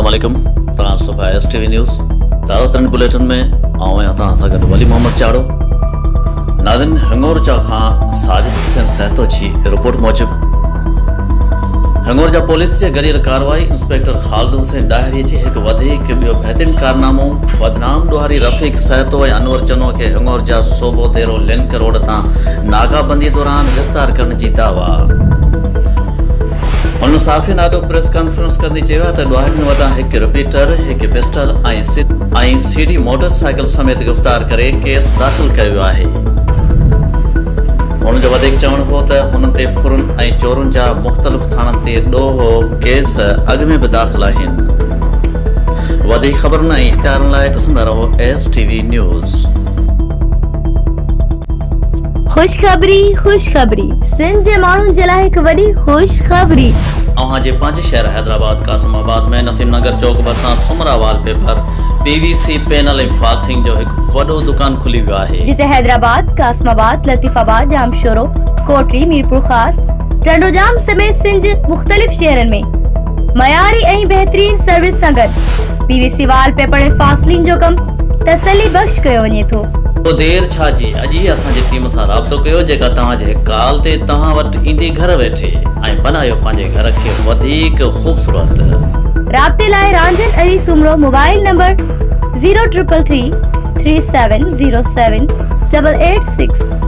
अस्सलामुअलैकुम तव्हां सुबह STV न्यूज़ ताज़ा तरीन बुलेटिन में आऊं आहियां तव्हां सां गॾु वली मोहम्मद चाड़ो। नादिन हिंगोरजा खां साजिद हुसैन सहतो जी रिपोर्ट मूजिब हिंगोरजा पुलिस जे गॾियल कार्रवाई इंस्पेक्टर ख़ालिद हुसैन डाहिरी जी हिकु वधीक ॿियो बहितरीन कारनामो बदनाम ॾोहारी रफ़ीक सहतो ऐं अनवर चनो खे हिंगोरजा सोबो तेरो लिंक रोड तां नाकाबंदी दौरान गिरफ़्तार करण जी दावा। हुन साफ़िन आॾो प्रेस कॉन्फ्रेंस कंदे चयो त ॾोहारियुनि वटां हिकु रिपीटर, हिकु पिस्टल ऐं CD मोटरसाइकिल समेत गिरफ़्तार करे केस दाख़िल कयो वियो आहे। हुन जो वधीक चवणु हो त हुन ते फुरन ऐं चोरुनि जा मुख़्तलिफ़ थाणनि ते ॾोहो केस अॻु में बि दाख़िल आहिनि। वधीक ख़बरुनि ऐं इश्तिहारनि लाइ ॾिसंदा रहो STV न्यूज़। खुशखबरी सिंध जे माण्हुनि जे लाइ हिकु वॾी खुशखबरी। अव्हां जे पंहिंजे शहर हैदराबाद कासिमाबाद में नसीम नगर चौक भरिसां सुमरा वालपेपर PVC पैनल ऐं फाक्सिंग जो हिकु वॾो दुकान खुली वियो आहे, जिते हैदराबाद, कासिमाबाद, लतीफाबाद, जामशोरो, कोटरी, मीरपुर ख़ास, टंडोजाम समेत सिंध जे मुख़्तलिफ़ शहरनि में मयारी ऐं बहितरीन सर्विस सां गॾु PVC वालपेपर ऐं फासलिन जो कमु तसली बख़्श कयो वञे थो। तो देर छा जी, अॼु ई असांजी टीम सां राब्तो कयो जेका तव्हांजे कॉल ते तव्हां वटि ईंदी घर वेठे ऐं बनायो पंहिंजे घर खे वधीक ख़ूबसूरत। राब्ते लाइ रांझन अली सुमरो मोबाइल नंबर 0333 3707 886।